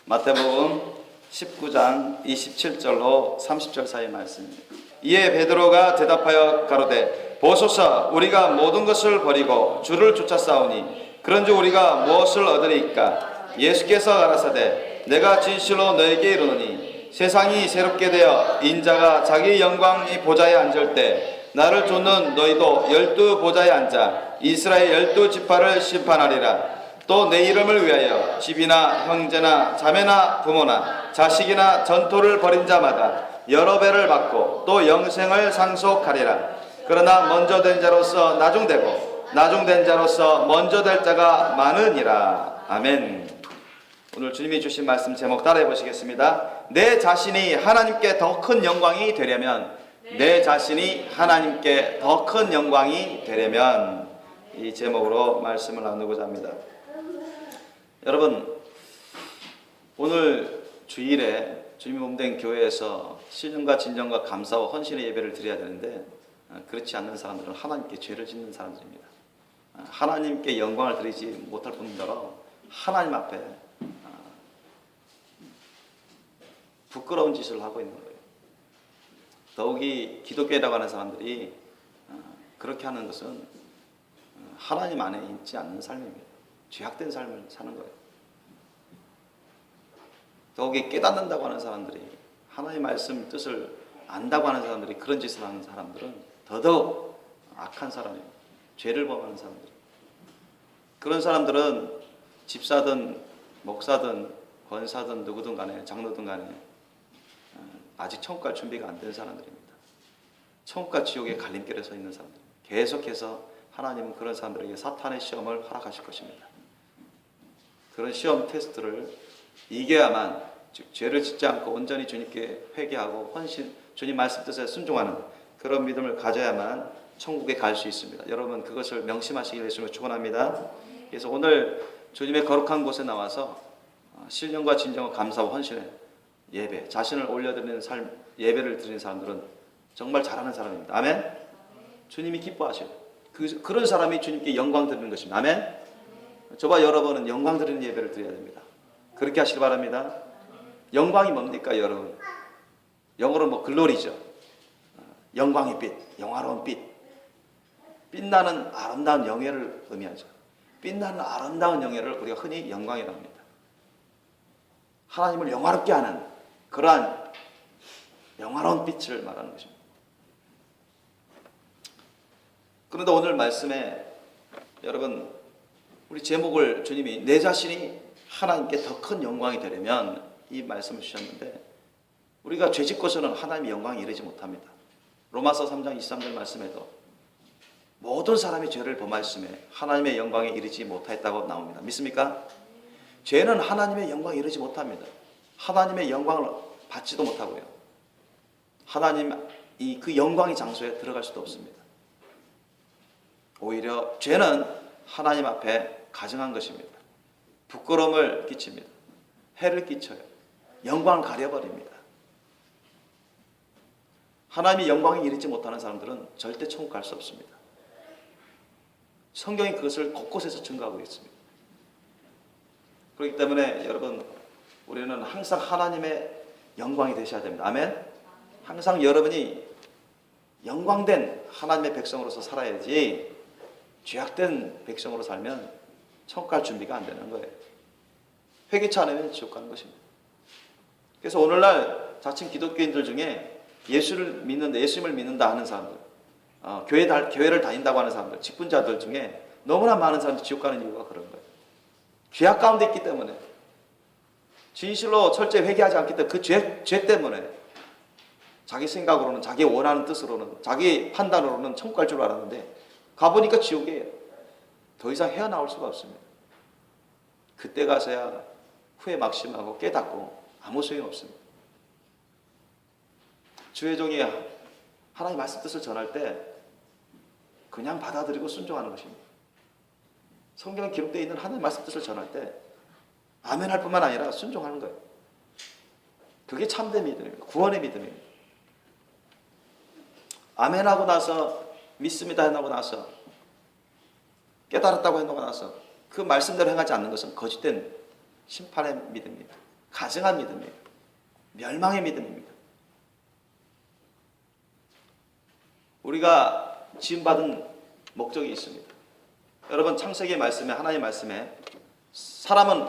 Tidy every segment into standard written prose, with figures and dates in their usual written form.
마태복음 19장 27절로 30절 사이의 말씀입니다. 이에 베드로가 대답하여 가로되 보소서, 우리가 모든 것을 버리고 주를 쫓아싸우니 그런즉 우리가 무엇을 얻으리이까? 예수께서 가라사대 내가 진실로 너에게 이르노니 세상이 새롭게 되어 인자가 자기 영광의 보좌에 앉을 때 나를 쫓는 너희도 12 보좌에 앉아 이스라엘 12지파를 심판하리라. 또 내 이름을 위하여 집이나 형제나 자매나 부모나 자식이나 전토를 벌인 자마다 여러 배를 받고 또 영생을 상속하리라. 그러나 먼저 된 자로서 나중되고 나중된 자로서 먼저 될 자가 많으니라. 아멘. 오늘 주님이 주신 말씀 제목 따라해 보시겠습니다. 내 자신이 하나님께 더 큰 영광이 되려면, 내 자신이 하나님께 더 큰 영광이 되려면, 이 제목으로 말씀을 나누고자 합니다. 여러분, 오늘 주일에 주님이 몸된 교회에서 신령과 진정과 감사와 헌신의 예배를 드려야 되는데 그렇지 않는 사람들은 하나님께 죄를 짓는 사람들입니다. 하나님께 영광을 드리지 못할 뿐더러 하나님 앞에 부끄러운 짓을 하고 있는 거예요. 더욱이 기독교라고 하는 사람들이 그렇게 하는 것은 하나님 안에 있지 않는 삶입니다. 죄악된 삶을 사는 거예요. 더욱이 깨닫는다고 하는 사람들이, 하나님의 말씀 뜻을 안다고 하는 사람들이 그런 짓을 하는 사람들은 더더욱 악한 사람이에요. 죄를 범하는 사람들. 그런 사람들은 집사든 목사든 권사든 누구든 간에, 장로든 간에 아직 천국 갈 준비가 안 된 사람들입니다. 천국과 지옥의 갈림길에 서 있는 사람들. 계속해서 하나님은 그런 사람들에게 사탄의 시험을 허락하실 것입니다. 그런 시험 테스트를 이겨야만, 즉 죄를 짓지 않고 온전히 주님께 회개하고 헌신, 주님 말씀 뜻에 순종하는 그런 믿음을 가져야만 천국에 갈 수 있습니다. 여러분, 그것을 명심하시길 예수님을 축원합니다. 그래서 오늘 주님의 거룩한 곳에 나와서 신령과 진정과 감사와 헌신의 예배, 자신을 올려드리는 삶, 예배를 드리는 사람들은 정말 잘하는 사람입니다. 아멘. 주님이 기뻐하셔요. 그런 사람이 주님께 영광 드리는 것입니다. 아멘. 저와 여러분은 영광 드리는 예배를 드려야 됩니다. 그렇게 하시기 바랍니다. 영광이 뭡니까, 여러분? 영어로 글로리죠. 영광의 빛, 영화로운 빛. 빛나는 아름다운 영예를 의미하죠. 빛나는 아름다운 영예를 우리가 흔히 영광이라고 합니다. 하나님을 영화롭게 하는 그러한 영화로운 빛을 말하는 것입니다. 그런데 오늘 말씀에 여러분, 우리 제목을 주님이 내 자신이 하나님께 더 큰 영광이 되려면, 이 말씀을 주셨는데 우리가 죄짓고서는 하나님의 영광에 이르지 못합니다. 로마서 3장 23절 말씀에도 모든 사람이 죄를 범하였음에 하나님의 영광에 이르지 못하였다고 나옵니다. 믿습니까? 죄는 하나님의 영광에 이르지 못합니다. 하나님의 영광을 받지도 못하고요. 하나님 그 영광의 장소에 들어갈 수도 없습니다. 오히려 죄는 하나님 앞에 가증한 것입니다. 부끄러움을 끼칩니다. 해를 끼쳐요. 영광을 가려버립니다. 하나님의 영광에 이르지 못하는 사람들은 절대 천국 갈 수 없습니다. 성경이 그것을 곳곳에서 증거하고 있습니다. 그렇기 때문에 여러분, 우리는 항상 하나님의 영광이 되셔야 됩니다. 아멘. 항상 여러분이 영광된 하나님의 백성으로서 살아야지, 죄악된 백성으로 살면 천국 갈 준비가 안 되는 거예요. 회개치 않으면 지옥 가는 것입니다. 그래서 오늘날 자칭 기독교인들 중에 예수님을 믿는다 하는 사람들, 교회를 다닌다고 하는 사람들, 직분자들 중에 너무나 많은 사람들이 지옥 가는 이유가 그런 거예요. 죄악 가운데 있기 때문에, 진실로 철저히 회개하지 않기 때문에, 그 죄 때문에 자기 생각으로는, 자기 원하는 뜻으로는, 자기 판단으로는 천국 갈 줄 알았는데 가보니까 지옥이에요. 더 이상 헤어나올 수가 없습니다. 그때 가서야 후회 막심하고 깨닫고 아무 소용이 없습니다. 주의 종이 하나님 말씀 뜻을 전할 때 그냥 받아들이고 순종하는 것입니다. 성경에 기록되어 있는 하나님 말씀 뜻을 전할 때 아멘할 뿐만 아니라 순종하는 거예요. 그게 참된 믿음입니다. 구원의 믿음입니다. 아멘하고 나서, 믿습니다 하고 나서, 깨달았다고 하고 나서 그 말씀대로 행하지 않는 것은 거짓된 심판의 믿음입니다. 가증한 믿음이에요. 멸망의 믿음입니다. 우리가 지음받은 목적이 있습니다. 여러분, 창세기의 말씀에, 하나님의 말씀에 사람은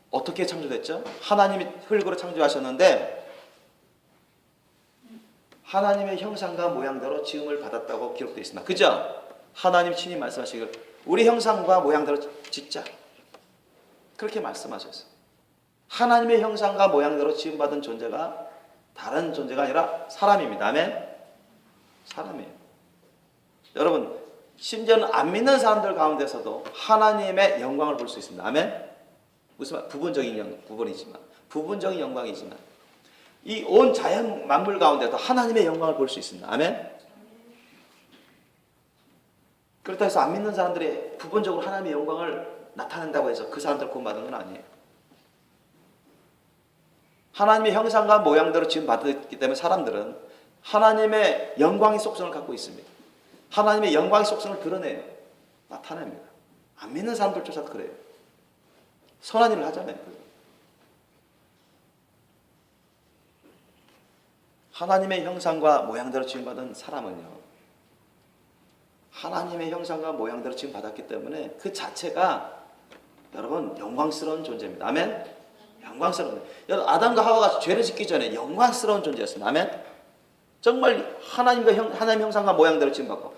어떻게 창조됐죠? 하나님이 흙으로 창조하셨는데 하나님의 형상과 모양대로 지음을 받았다고 기록되어 있습니다. 그죠? 하나님 친히 말씀하시길 우리 형상과 모양대로 짓자. 그렇게 말씀하셨어요. 하나님의 형상과 모양대로 지음받은 존재가 다른 존재가 아니라 사람입니다. 아멘? 사람이에요. 여러분, 심지어는 안 믿는 사람들 가운데서도 하나님의 영광을 볼 수 있습니다. 아멘? 무슨 말? 부분적인 영광이지만 이 온 자연 만물 가운데도 하나님의 영광을 볼 수 있습니다. 아멘? 그렇다고 해서 안 믿는 사람들이 부분적으로 하나님의 영광을 나타낸다고 해서 그 사람들 구원받은 건 아니에요. 하나님의 형상과 모양대로 지금 받았기 때문에 사람들은 하나님의 영광의 속성을 갖고 있습니다. 하나님의 영광의 속성을 드러내요. 나타냅니다. 안 믿는 사람들조차도 그래요. 선한 일을 하잖아요. 하나님의 형상과 모양대로 지음받은 사람은요, 하나님의 형상과 모양대로 지음받았기 때문에 그 자체가 여러분 영광스러운 존재입니다. 아멘? 영광스러운. 여러분, 아담과 하와가 죄를 짓기 전에 영광스러운 존재였습니다. 아멘? 정말 하나님 형상과 모양대로 지음받고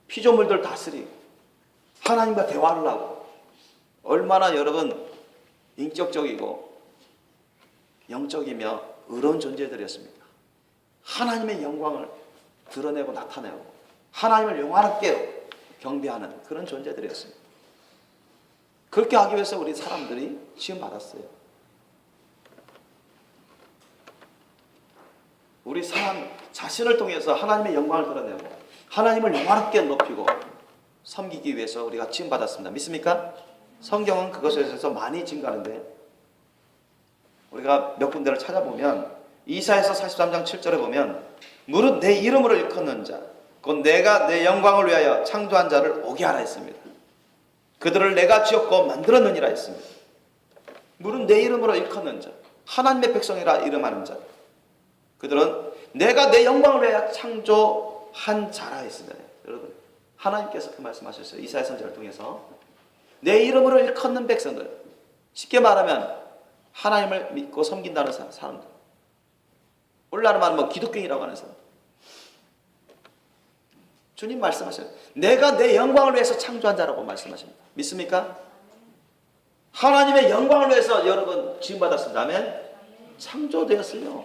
피조물들 다스리고 하나님과 대화를 하고 얼마나 여러분 인격적이고 영적이며 의로운 존재들이었습니까? 하나님의 영광을 드러내고 나타내고 하나님을 영화롭게 경배하는 그런 존재들이었습니다. 그렇게 하기 위해서 우리 사람들이 지음받았어요. 우리 사람 자신을 통해서 하나님의 영광을 드러내고 하나님을 영화롭게 높이고 섬기기 위해서 우리가 지음받았습니다. 믿습니까? 성경은 그것에 대해서 많이 증거하는데 우리가 몇 군데를 찾아보면 이사야서 43장 7절에 보면 무릇 내 이름으로 일컫는 자 곧 내가 내 영광을 위하여 창조한 자를 오게 하라 했습니다. 그들을 내가 지었고 만들었느니라 했습니다. 무릇 내 이름으로 일컫는 자, 하나님의 백성이라 이름하는 자, 그들은 내가 내 영광을 위하여 창조한 자라 했습니다. 여러분, 하나님께서 그 말씀하셨어요. 이사야 선지자를 통해서 내 이름으로 일컫는 백성들, 쉽게 말하면 하나님을 믿고 섬긴다는 사람들, 오늘날 말하면 기독교인이라고 하는 사람. 주님 말씀하셔요. 내가 내 영광을 위해서 창조한 자라고 말씀하십니다. 믿습니까? 하나님의 영광을 위해서 여러분 지음받았습니다. 아멘? 창조되었어요.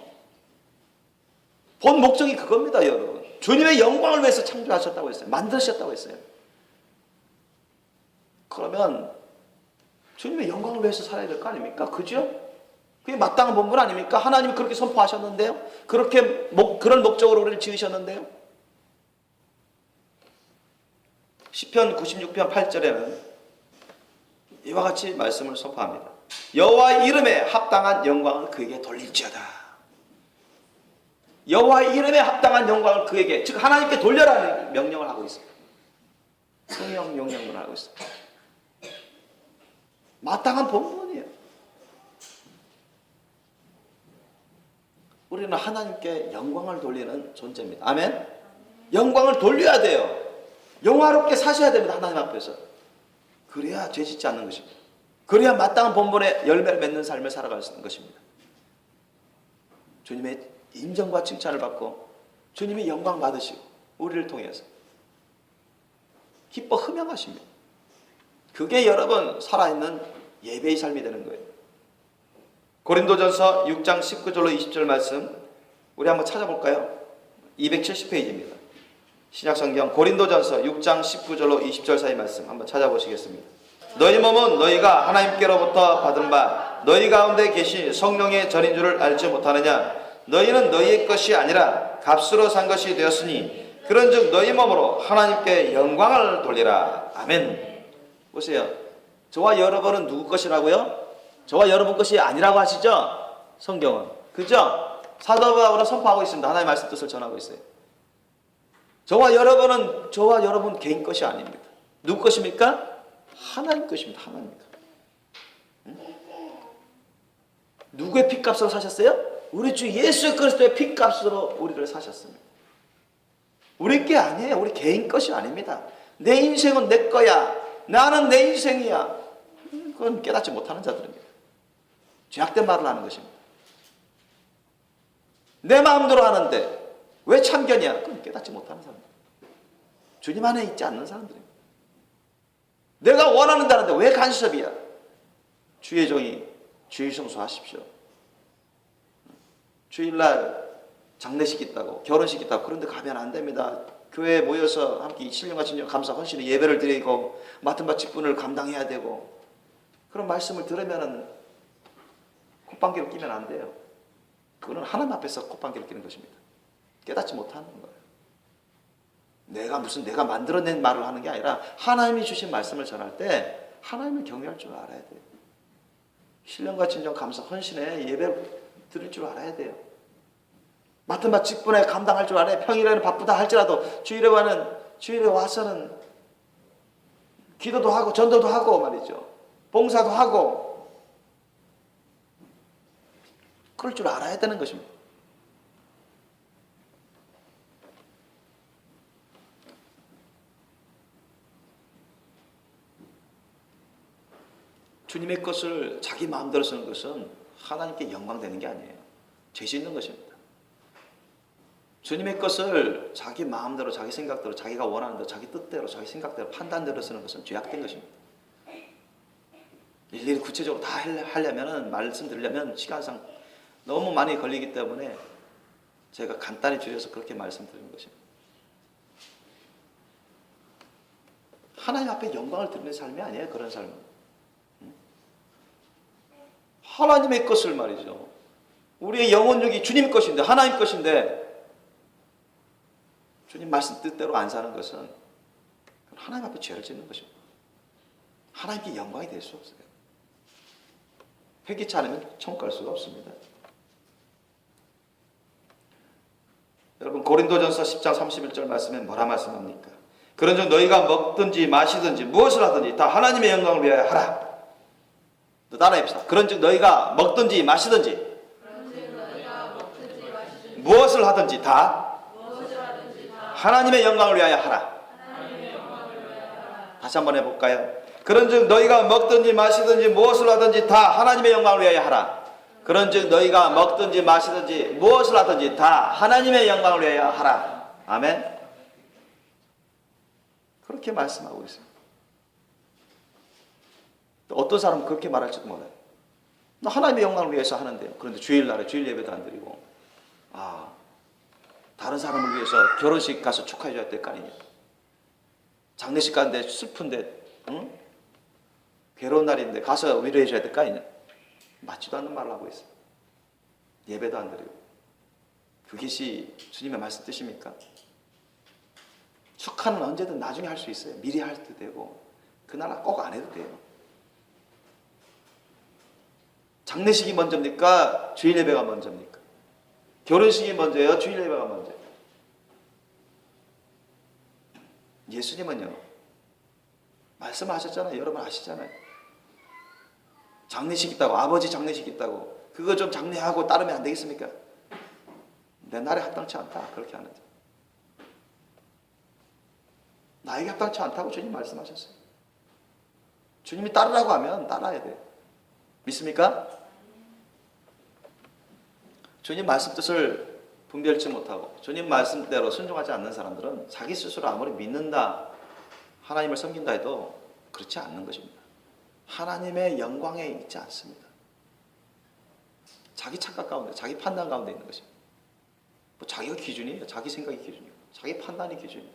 본 목적이 그겁니다, 여러분. 주님의 영광을 위해서 창조하셨다고 했어요. 만드셨다고 했어요. 그러면 주님의 영광을 위해서 살아야 될 거 아닙니까? 그죠? 그게 마땅한 본분 아닙니까? 하나님이 그렇게 선포하셨는데요. 그런 목적으로 우리를 지으셨는데요. 시편 96편 8절에는 이와 같이 말씀을 선포합니다. 여호와의 이름에 합당한 영광을 그에게 돌릴지어다. 여호와의 이름에 합당한 영광을 그에게, 즉 하나님께 돌려라는 명령을 하고 있습니다. 명령을 하고 있습니다. 마땅한 본분이에요. 우리는 하나님께 영광을 돌리는 존재입니다. 아멘? 영광을 돌려야 돼요. 영화롭게 사셔야 됩니다. 하나님 앞에서. 그래야 죄 짓지 않는 것입니다. 그래야 마땅한 본분의 열매를 맺는 삶을 살아갈 수 있는 것입니다. 주님의 인정과 칭찬을 받고 주님의 영광 받으시고 우리를 통해서 기뻐 흠양하십니다. 그게 여러분 살아있는 예배의 삶이 되는 거예요. 고린도전서 6장 19절로 20절 말씀 우리 한번 찾아볼까요? 270페이지입니다. 신약성경 고린도전서 6장 19절로 20절 사이 말씀 한번 찾아보시겠습니다. 너희 몸은 너희가 하나님께로부터 받은 바 너희 가운데 계신 성령의 전인 줄을 알지 못하느냐? 너희는 너희의 것이 아니라 값으로 산 것이 되었으니 그런즉 너희 몸으로 하나님께 영광을 돌리라. 아멘. 보세요. 저와 여러분은 누구 것이라고요? 저와 여러분 것이 아니라고 하시죠? 성경은. 그죠? 사도 바울은 선포하고 있습니다. 하나님의 말씀 뜻을 전하고 있어요. 저와 여러분 개인 것이 아닙니다. 누구 것입니까? 하나님 것입니다. 하나님 것. 누구의 핏값으로 사셨어요? 우리 주 예수 그리스도의 핏값으로 우리를 사셨습니다. 우리 게 아니에요. 우리 개인 것이 아닙니다. 내 인생은 내 거야. 나는 내 인생이야. 그건 깨닫지 못하는 자들입니다. 죄악된 말을 하는 것입니다. 내 마음대로 하는데 왜 참견이야? 그건 깨닫지 못하는 사람들. 주님 안에 있지 않는 사람들입니다. 내가 원하는 대로 하는데 왜 간섭이야? 주의 종이 주일 성수하십시오. 주일날 장례식 있다고, 결혼식 있다고 그런데 가면 안 됩니다. 교회에 모여서 함께 신령과 진정 감사 헌신의 예배를 드리고 맡은 바 직분을 감당해야 되고, 그런 말씀을 들으면 콧방귀를 끼면 안 돼요. 그거는 하나님 앞에서 콧방귀를 끼는 것입니다. 깨닫지 못하는 거예요. 내가 만들어낸 말을 하는 게 아니라 하나님이 주신 말씀을 전할 때 하나님을 경외할 줄 알아야 돼요. 신령과 진정 감사 헌신의 예배를 드릴 줄 알아야 돼요. 맡은 바 직분에 감당할 줄 알아야. 평일에는 바쁘다 할지라도 주일에 와서는 기도도 하고 전도도 하고 말이죠. 봉사도 하고 그럴 줄 알아야 되는 것입니다. 주님의 것을 자기 마음대로 쓰는 것은 하나님께 영광되는 게 아니에요. 죄 짓는 것입니다. 주님의 것을 자기 마음대로, 자기 생각대로, 자기가 원하는 대로, 자기 뜻대로, 자기 생각대로, 판단대로 쓰는 것은 죄악된 것입니다. 일일이 구체적으로 다 하려면, 말씀드리려면 시간상 너무 많이 걸리기 때문에 제가 간단히 줄여서 그렇게 말씀드리는 것입니다. 하나님 앞에 영광을 드리는 삶이 아니에요. 그런 삶은. 하나님의 것을 말이죠. 우리의 영혼육이 주님 것인데, 하나님 것인데 주님 말씀 뜻대로 안 사는 것은 하나님 앞에 죄를 짓는 것입니다. 하나님께 영광이 될 수 없어요. 회개치 않으면 천국 갈 수가 없습니다. 여러분 고린도전서 10장 31절 말씀에 뭐라 말씀합니까? 그런즉 너희가 먹든지 마시든지 무엇을 하든지 다 하나님의 영광을 위하여 하라. 또 따라해봅시다. 그런즉 너희가 먹든지 마시든지 무엇을 하든지 다 하나님의 영광을 위하여 하라. 다시 한번 해볼까요? 그런즉 너희가 먹든지 마시든지 무엇을 하든지 다 하나님의 영광을 위하여 하라. 그런즉 너희가 먹든지 마시든지 무엇을 하든지 다 하나님의 영광을 위하여 하라. 아멘. 그렇게 말씀하고 있어요. 또 어떤 사람은 그렇게 말할지도 몰라요. 나 하나님의 영광을 위해서 하는데요. 그런데 주일날에 주일 예배도 안 드리고, 다른 사람을 위해서 결혼식 가서 축하해 줘야 될 거 아니냐. 장례식 가는데 슬픈데, 괴로운 날인데 가서 위로해 줘야 될 거 아니냐. 맞지도 않는 말을 하고 있어요. 예배도 안 드리고. 그것이 주님의 말씀 뜻입니까? 축하는 언제든 나중에 할 수 있어요. 미리 할 때 되고, 그날 꼭 안 해도 돼요. 장례식이 먼저입니까? 주일 예배가 먼저입니까? 결혼식이 먼저예요? 주일 예배가 먼저예요? 예수님은요, 말씀하셨잖아요. 여러분 아시잖아요. 장례식 있다고, 아버지 장례식 있다고, 그거 좀 장례하고 따르면 안 되겠습니까? 내 날에 합당치 않다. 그렇게 하는 자. 나에게 합당치 않다고 주님 말씀하셨어요. 주님이 따르라고 하면 따라야 돼요. 믿습니까? 주님 말씀 뜻을 분별치 못하고 주님 말씀대로 순종하지 않는 사람들은 자기 스스로 아무리 믿는다, 하나님을 섬긴다 해도 그렇지 않는 것입니다. 하나님의 영광에 있지 않습니다. 자기 착각 가운데, 자기 판단 가운데 있는 것입니다. 뭐 자기가 기준이에요. 자기 생각이 기준이에요. 자기 판단이 기준이에요.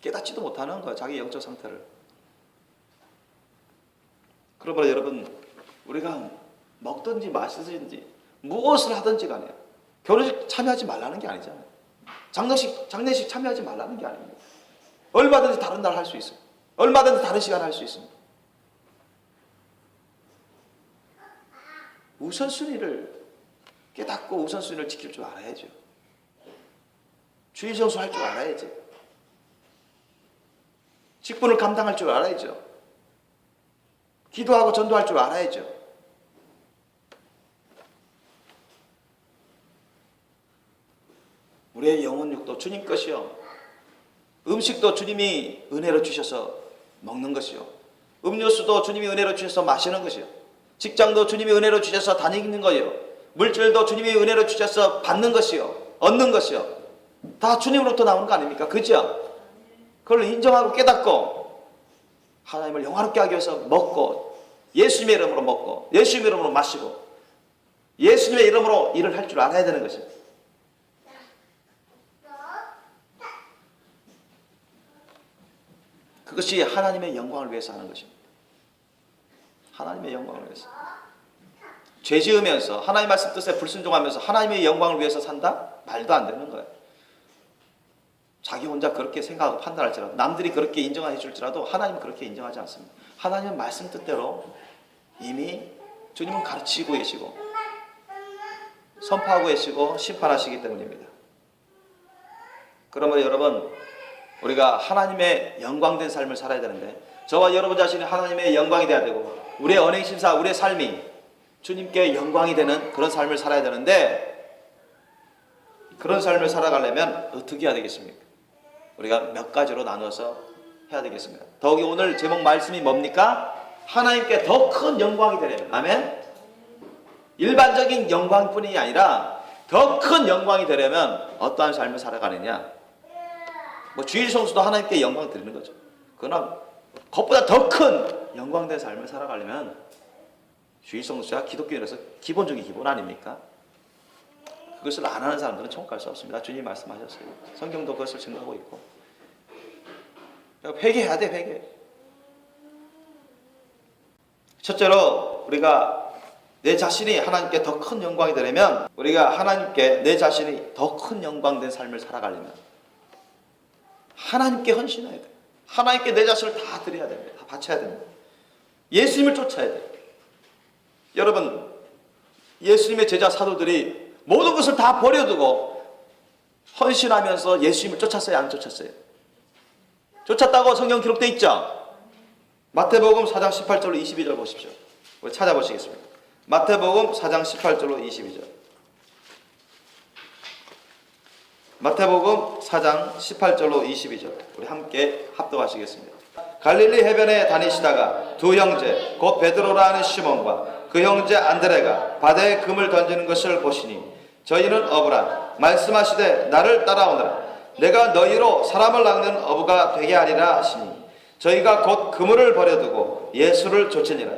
깨닫지도 못하는 거예요. 자기 영적 상태를. 그러므로 여러분, 우리가 먹든지 마시든지 무엇을 하든지 간에 결혼식 참여하지 말라는 게 아니잖아요. 장례식 참여하지 말라는 게 아닙니다. 얼마든지 다른 날 할 수 있어요. 얼마든지 다른 시간 할 수 있습니다. 우선순위를 깨닫고 우선순위를 지킬 줄 알아야죠. 주일 성수할 줄 알아야죠. 직분을 감당할 줄 알아야죠. 기도하고 전도할 줄 알아야죠. 우리의 영혼 육도 주님 것이요. 음식도 주님이 은혜로 주셔서 먹는 것이요. 음료수도 주님이 은혜로 주셔서 마시는 것이요. 직장도 주님이 은혜로 주셔서 다니는 거예요. 물질도 주님이 은혜로 주셔서 받는 것이요. 얻는 것이요. 다 주님으로부터 나오는 거 아닙니까? 그죠? 그걸 인정하고 깨닫고 하나님을 영화롭게 하기 위해서 먹고 예수님의 이름으로 먹고 예수님의 이름으로 마시고 예수님의 이름으로 일을 할 줄 알아야 되는 것입니다. 그것이 하나님의 영광을 위해서 하는 것입니다. 하나님의 영광을 위해서. 죄 지으면서 하나님 말씀 뜻에 불순종하면서 하나님의 영광을 위해서 산다? 말도 안 되는 거예요. 자기 혼자 그렇게 생각하고 판단할지라도 남들이 그렇게 인정해 줄지라도 하나님은 그렇게 인정하지 않습니다. 하나님은 말씀 뜻대로 이미 주님은 가르치고 계시고 선포하고 계시고 심판하시기 때문입니다. 그러면 여러분 우리가 하나님의 영광된 삶을 살아야 되는데 저와 여러분 자신이 하나님의 영광이 되어야 되고 우리의 언행심사 우리의 삶이 주님께 영광이 되는 그런 삶을 살아야 되는데 그런 삶을 살아가려면 어떻게 해야 되겠습니까? 우리가 몇 가지로 나눠서 해야 되겠습니다. 더욱이 오늘 제목 말씀이 뭡니까? 하나님께 더 큰 영광이 되려면 아멘? 일반적인 영광뿐이 아니라 더 큰 영광이 되려면 어떠한 삶을 살아가느냐? 뭐 주일 성수도 하나님께 영광 드리는 거죠. 그러나 그것보다 더 큰 영광된 삶을 살아가려면 주일 성수야 기독교인으로서 기본적인 기본 아닙니까? 그것을 안 하는 사람들은 천국 갈 수 없습니다. 주님 말씀하셨어요. 성경도 그것을 증거하고 있고. 회개해야 돼, 회개. 첫째로 우리가 내 자신이 하나님께 더 큰 영광이 되려면 우리가 하나님께 내 자신이 더 큰 영광된 삶을 살아가려면 하나님께 헌신해야 돼. 하나님께 내 자신을 다 드려야 됩니다. 다 바쳐야 됩니다. 예수님을 쫓아야 돼. 여러분 예수님의 제자 사도들이 모든 것을 다 버려두고 헌신하면서 예수님을 쫓았어요? 안 쫓았어요? 쫓았다고 성경 기록되어 있죠? 마태복음 4장 18절로 22절 보십시오. 우리 찾아보시겠습니다. 마태복음 4장 18절로 22절. 마태복음 4장 18절로 22절. 우리 함께 합독하시겠습니다. 갈릴리 해변에 다니시다가 두 형제 곧 베드로라 하는 시몬과 그 형제 안드레가 바다에 금을 던지는 것을 보시니 저희는 어부라 말씀하시되 나를 따라오너라 내가 너희로 사람을 낚는 어부가 되게 하리라 하시니 저희가 곧 그물을 버려두고 예수를 쫓으니라.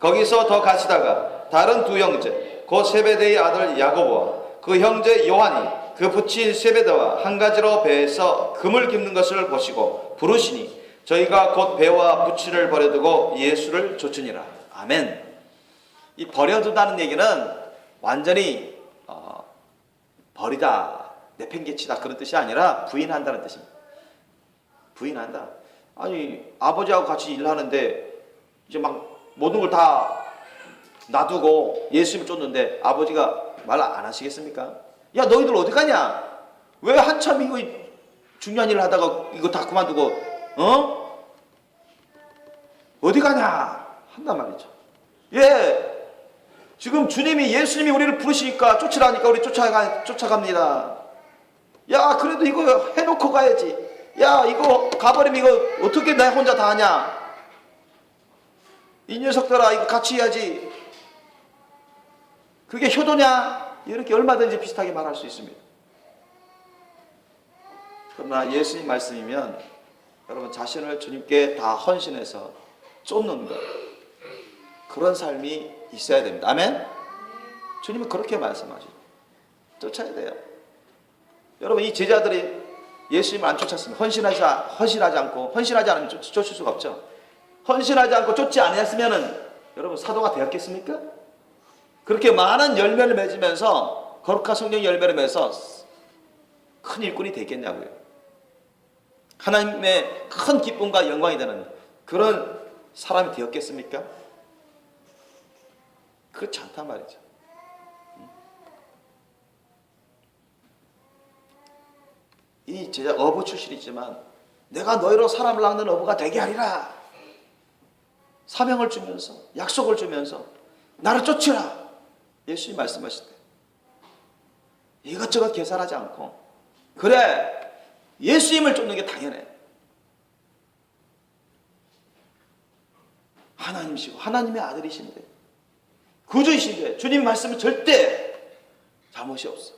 거기서 더 가시다가 다른 두 형제 곧 세베대의 아들 야고보와 그 형제 요한이 그 부친 세베대와 한 가지로 배에서 금을 깁는 것을 보시고 부르시니 저희가 곧 배와 부치를 버려두고 예수를 쫓으니라. 아멘. 이 버려둔다는 얘기는 완전히 버리다, 내팽개치다 그런 뜻이 아니라 부인한다는 뜻입니다. 부인한다. 아니 아버지하고 같이 일하는데 이제 막 모든 걸 다 놔두고 예수님을 쫓는데 아버지가 말 안 하시겠습니까? 야 너희들 어디 가냐? 왜 한참 이거 중요한 일을 하다가 이거 다 그만두고 어디 가냐? 한단 말이죠. 예. 지금 주님이 예수님이 우리를 부르시니까 쫓으라니까 우리 쫓아갑니다. 야 그래도 이거 해놓고 가야지. 야 이거 가버리면 이거 어떻게 나 혼자 다 하냐. 이 녀석들아 이거 같이 해야지. 그게 효도냐? 이렇게 얼마든지 비슷하게 말할 수 있습니다. 그러나 예수님 말씀이면 여러분 자신을 주님께 다 헌신해서 쫓는 것 그런 삶이 있어야 됩니다. 아멘? 주님은 그렇게 말씀하시죠. 쫓아야 돼요. 여러분 이 제자들이 예수님을 안 쫓았습니다. 헌신하지 않고 헌신하지 않으면 쫓을 수가 없죠. 헌신하지 않고 쫓지 않았으면은 여러분 사도가 되었겠습니까? 그렇게 많은 열매를 맺으면서 거룩한 성령 열매를 맺어서 큰 일꾼이 되겠냐고요. 하나님의 큰 기쁨과 영광이 되는 그런 사람이 되었겠습니까? 그렇지 않단 말이죠. 이 제자 어부 출신이지만 내가 너희로 사람을 낚는 어부가 되게 하리라. 사명을 주면서 약속을 주면서 나를 쫓으라. 예수님이 말씀하실 때 이것저것 계산하지 않고 그래, 예수님을 쫓는 게 당연해. 하나님이시고 하나님의 아들이신데 구주이신데 주님 말씀은 절대 잘못이 없어.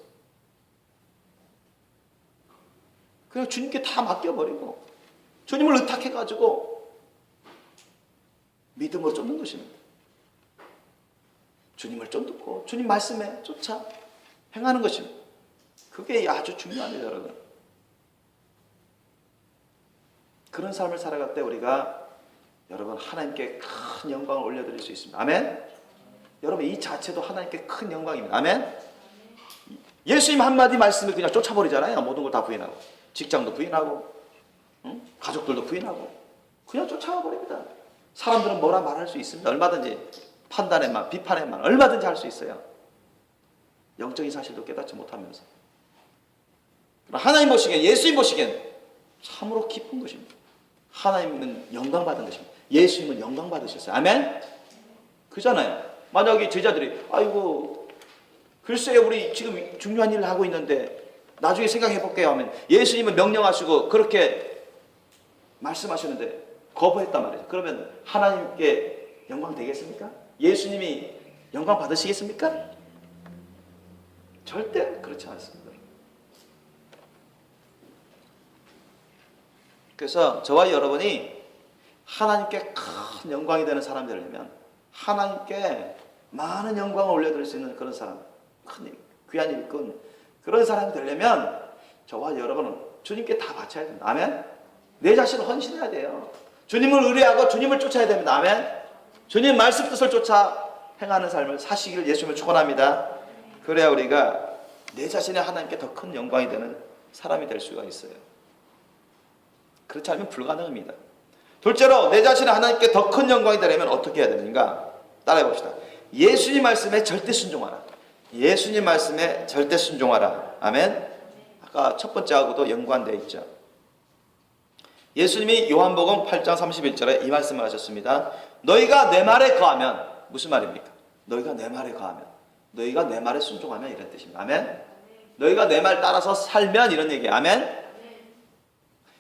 그냥 주님께 다 맡겨버리고 주님을 의탁해가지고 믿음으로 쫓는 것입니다. 주님을 쫓고 주님 말씀에 쫓아 행하는 것입니다. 그게 아주 중요합니다, 여러분. 그런 삶을 살아갈 때 우리가 여러분 하나님께 큰 영광을 올려드릴 수 있습니다. 아멘. 여러분 이 자체도 하나님께 큰 영광입니다. 아멘. 예수님 한마디 말씀을 그냥 쫓아버리잖아요. 모든 걸 다 부인하고 직장도 부인하고 가족들도 부인하고 그냥 쫓아가 버립니다. 사람들은 뭐라 말할 수 있습니다. 얼마든지 판단에만 비판에만 얼마든지 할 수 있어요. 영적인 사실도 깨닫지 못하면서. 하나님 보시기엔 예수님 보시기엔 참으로 기쁜 것입니다. 하나님은 영광 받은 것입니다. 예수님은 영광 받으셨어요. 아멘? 그잖아요. 만약에 제자들이 아이고 글쎄요 우리 지금 중요한 일을 하고 있는데 나중에 생각해 볼게요 하면 예수님은 명령하시고 그렇게 말씀하시는데 거부했단 말이죠. 그러면 하나님께 영광 되겠습니까? 예수님이 영광 받으시겠습니까? 절대 그렇지 않습니다. 그래서 저와 여러분이 하나님께 큰 영광이 되는 사람이 되려면 하나님께 많은 영광을 올려드릴 수 있는 그런 사람, 큰 귀한 일꾼 그런 사람이 되려면 저와 여러분은 주님께 다 바쳐야 된다. 아멘? 내 자신을 헌신해야 돼요. 주님을 의뢰하고 주님을 쫓아야 됩니다. 아멘? 주님 말씀 뜻을 쫓아 행하는 삶을 사시기를 예수님을 축원합니다. 그래야 우리가 내 자신이 하나님께 더 큰 영광이 되는 사람이 될 수가 있어요. 그렇지 않으면 불가능합니다. 둘째로 내 자신이 하나님께 더 큰 영광이 되려면 어떻게 해야 되는가? 따라해 봅시다. 예수님 말씀에 절대 순종하라. 예수님 말씀에 절대 순종하라. 아멘. 아까 첫 번째하고도 연관되어 있죠. 예수님이 요한복음 8장 31절에 이 말씀을 하셨습니다. 너희가 내 말에 거하면 무슨 말입니까? 너희가 내 말에 거하면 너희가 내 말에 순종하면 이런 뜻입니다. 아멘. 너희가 내 말 따라서 살면 이런 얘기예요. 아멘.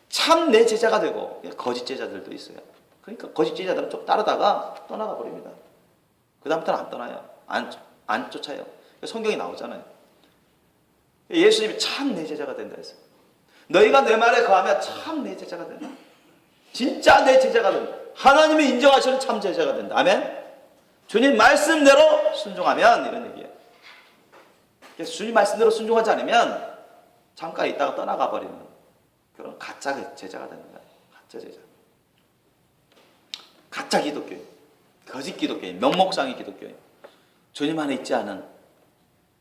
참 내 제자가 되고 거짓 제자들도 있어요. 그러니까 거짓 제자들은 좀 따르다가 떠나가 버립니다. 그 다음부터는 안 떠나요. 안 쫓아요. 성경이 나오잖아요. 예수님이 참 내 제자가 된다 했어요. 너희가 내 말에 거하면 참 내 제자가 된다. 진짜 내 제자가 된다. 하나님이 인정하시는 참 제자가 된다. 아멘. 주님 말씀대로 순종하면 이런 얘기예요. 그래서 주님 말씀대로 순종하지 않으면 잠깐 있다가 떠나가 버리는 그런 가짜 제자가 되는 거예요. 가짜 제자. 가짜 기독교인, 거짓 기독교인, 명목상의 기독교인, 주님 안에 있지 않은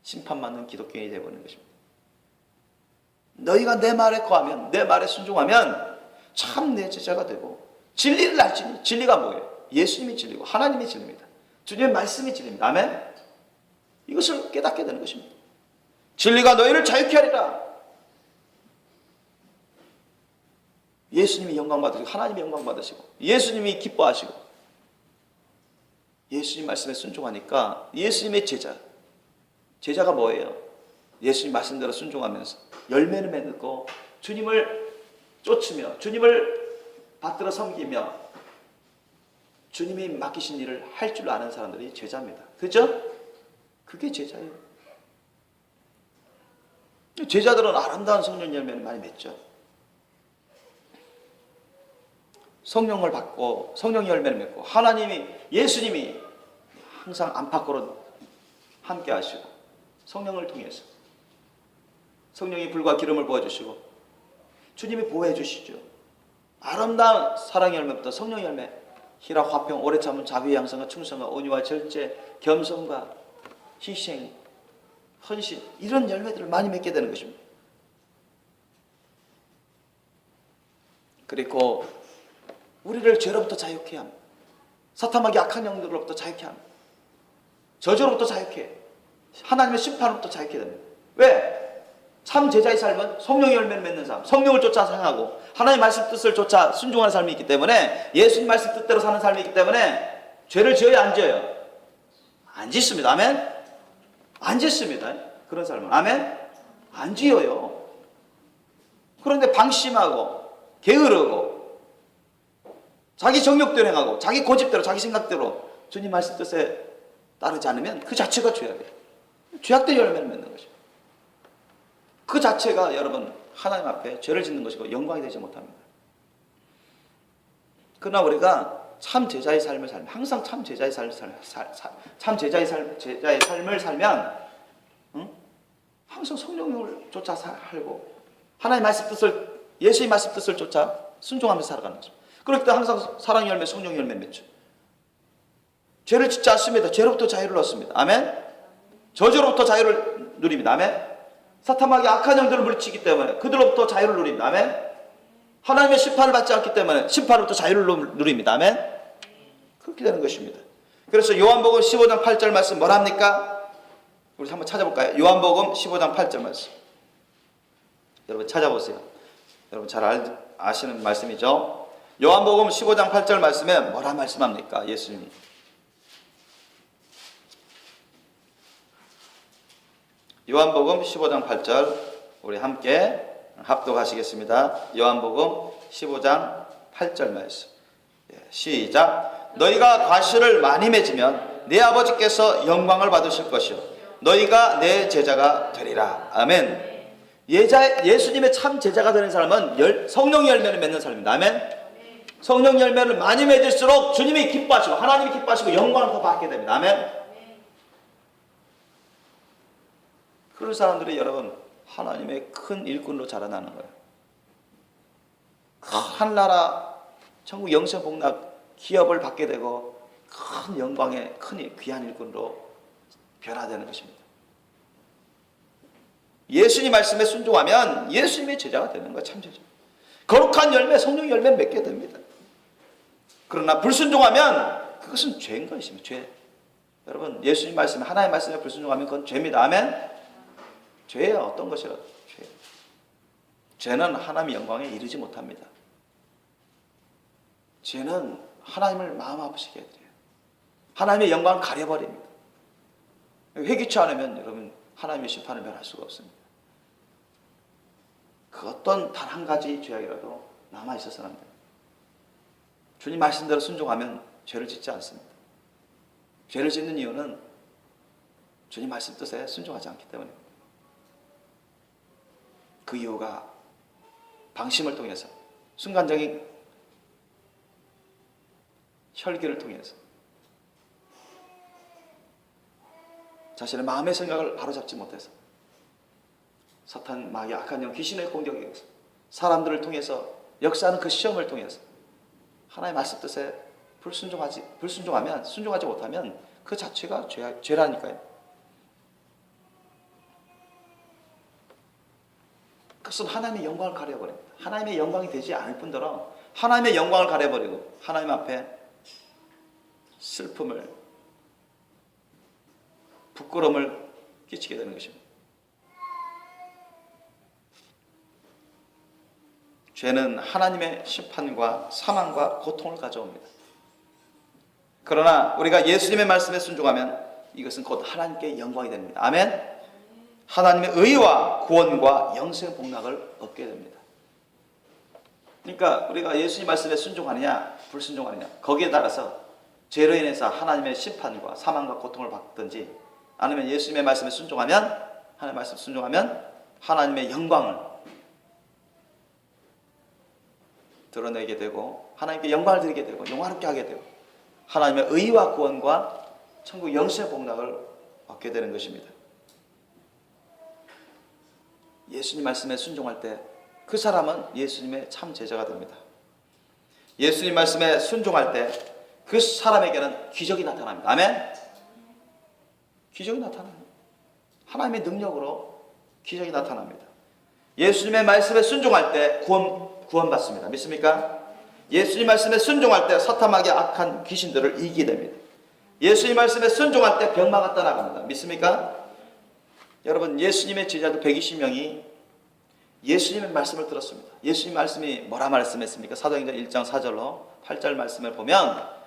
심판받는 기독교인이 되어버리는 것입니다. 너희가 내 말에 거하면, 내 말에 순종하면 참 내 제자가 되고 진리를 알지. 진리가 뭐예요? 예수님이 진리고 하나님이 진리입니다. 주님의 말씀이 진리입니다. 아멘. 이것을 깨닫게 되는 것입니다. 진리가 너희를 자유케 하리라. 예수님이 영광 받으시고 하나님이 영광 받으시고 예수님이 기뻐하시고 예수님 말씀에 순종하니까 예수님의 제자가 뭐예요? 예수님 말씀대로 순종하면서 열매를 맺고 주님을 쫓으며 주님을 받들어 섬기며 주님이 맡기신 일을 할 줄 아는 사람들이 제자입니다. 그죠? 그게 제자예요. 제자들은 아름다운 성령 열매를 많이 맺죠. 성령을 받고 성령 열매를 맺고 하나님이 예수님이 항상 안팎으로 함께 하시고 성령을 통해서 성령이 불과 기름을 부어주시고 주님이 보호해 주시죠. 아름다운 사랑의 열매부터 성령 열매 희락, 화평, 오래 참은, 자비, 양성과 충성과 온유와 절제, 겸손과 희생, 헌신 이런 열매들을 많이 맺게 되는 것입니다. 그리고 우리를 죄로부터 자유케 함, 사탄마귀 악한 영들로부터 자유케 함, 저주로부터 자유케, 하나님의 심판으로부터 자유케 됩니다. 왜? 참 제자의 삶은 성령의 열매를 맺는 삶, 성령을 쫓아 행하고 하나님의 말씀 뜻을 쫓아 순종하는 삶이 있기 때문에 예수님 말씀 뜻대로 사는 삶이 있기 때문에 죄를 지어요, 안 지어요? 안 짓습니다. 아멘? 안 짓습니다. 그런 삶은. 아멘? 안 지어요. 그런데 방심하고 게으르고 자기 정욕대로 행하고 자기 고집대로 자기 생각대로 주님 말씀 뜻에 따르지 않으면 그 자체가 죄악이에요. 죄악된 열매를 맺는 것이죠. 그 자체가 여러분 하나님 앞에 죄를 짓는 것이고 영광이 되지 못합니다. 그러나 우리가 참 제자의 삶을 살면 항상 참 제자의 삶을 살면 항상 성령을 쫓아 살고 하나님의 말씀 뜻을 예수의 말씀 뜻을 쫓아 순종하면서 살아가는 거죠. 그럴 때 항상 사랑 열매, 성령 열매 맺죠. 죄를 짓지 않습니다. 죄로부터 자유를 얻습니다. 아멘. 저주로부터 자유를 누립니다. 아멘. 사탄마귀 악한 영들을 물리치기 때문에 그들로부터 자유를 누립니다. 아멘. 하나님의 심판을 받지 않기 때문에 심판으로부터 자유를 누립니다. 아멘. 그렇게 되는 것입니다. 그래서 요한복음 15장 8절 말씀 뭐랍니까? 우리 한번 찾아볼까요? 요한복음 15장 8절 말씀. 여러분 찾아보세요. 여러분 잘 아시는 말씀이죠. 요한복음 15장 8절 말씀에 뭐라 말씀합니까? 예수님이. 요한복음 15장 8절 우리 함께 합독하시겠습니다. 요한복음 15장 8절 말씀. 시작. 너희가 과실을 많이 맺으면 내 아버지께서 영광을 받으실 것이요 너희가 내 제자가 되리라. 아멘. 예수님의 참 제자가 되는 사람은 성령 열매를 맺는 사람입니다. 아멘. 성령 열매를 많이 맺을수록 주님이 기뻐하시고 하나님이 기뻐하시고 영광을 더 받게 됩니다. 아멘. 그런 사람들이 여러분 하나님의 큰 일꾼으로 자라나는 거예요. 한 나라 천국 영생 복락 기업을 받게 되고 큰 영광의 큰 귀한 일꾼으로 변화되는 것입니다. 예수님 말씀에 순종하면 예수님의 제자가 되는 거예요. 참 제자. 거룩한 열매, 성령 열매를 맺게 됩니다. 그러나 불순종하면 그것은 죄인 것입니다. 죄. 여러분 예수님 말씀, 하나님의 말씀에 불순종하면 그건 죄입니다. 아멘. 죄예요. 어떤 것이라 죄. 죄는 하나님의 영광에 이르지 못합니다. 죄는 하나님을 마음 아프시게 해드려요. 하나님의 영광을 가려버립니다. 회개치 않으면 여러분 하나님의 심판을 면할 수가 없습니다. 그 어떤 단 한 가지 죄악이라도 남아있어서는 안 됩니다. 주님 말씀대로 순종하면 죄를 짓지 않습니다. 죄를 짓는 이유는 주님 말씀 뜻에 순종하지 않기 때문입니다. 그 이유가 방심을 통해서 순간적인 혈기를 통해서 자신의 마음의 생각을 바로잡지 못해서 사탄, 마귀, 악한 영, 귀신의 공격에 의해서 사람들을 통해서 역사하는 그 시험을 통해서 하나님의 말씀 뜻에 불순종하면 순종하지 못하면 그 자체가 죄라니까요. 그것은 하나님의 영광을 가려버립니다. 하나님의 영광이 되지 않을 뿐더러 하나님의 영광을 가려버리고 하나님 앞에 슬픔을 부끄러움을 끼치게 되는 것입니다. 죄는 하나님의 심판과 사망과 고통을 가져옵니다. 그러나 우리가 예수님의 말씀에 순종하면 이것은 곧 하나님께 영광이 됩니다. 아멘. 하나님의 의와 구원과 영생 복락을 얻게 됩니다. 그러니까 우리가 예수님 말씀에 순종하느냐 불순종하느냐 거기에 따라서 죄로 인해서 하나님의 심판과 사망과 고통을 받든지 아니면 예수님의 말씀에 순종하면 하나님의 말씀에 순종하면 하나님의 영광을 드러내게 되고 하나님께 영광을 드리게 되고 영화롭게 하게 되고 하나님의 의와 구원과 천국 영생 복락을 얻게 되는 것입니다. 예수님 말씀에 순종할 때 그 사람은 예수님의 참 제자가 됩니다. 예수님 말씀에 순종할 때 그 사람에게는 기적이 나타납니다. 아멘. 기적이 나타나요. 하나님의 능력으로 기적이 나타납니다. 예수님의 말씀에 순종할 때 구원받습니다. 믿습니까? 예수님 말씀에 순종할 때 사탄마귀 악한 귀신들을 이기게 됩니다. 예수님 말씀에 순종할 때 병마가 떠나갑니다. 믿습니까? 여러분 예수님의 제자들 120명이 예수님의 말씀을 들었습니다. 예수님 말씀이 뭐라 말씀했습니까? 사도행전 1장 4절로 8절 말씀을 보면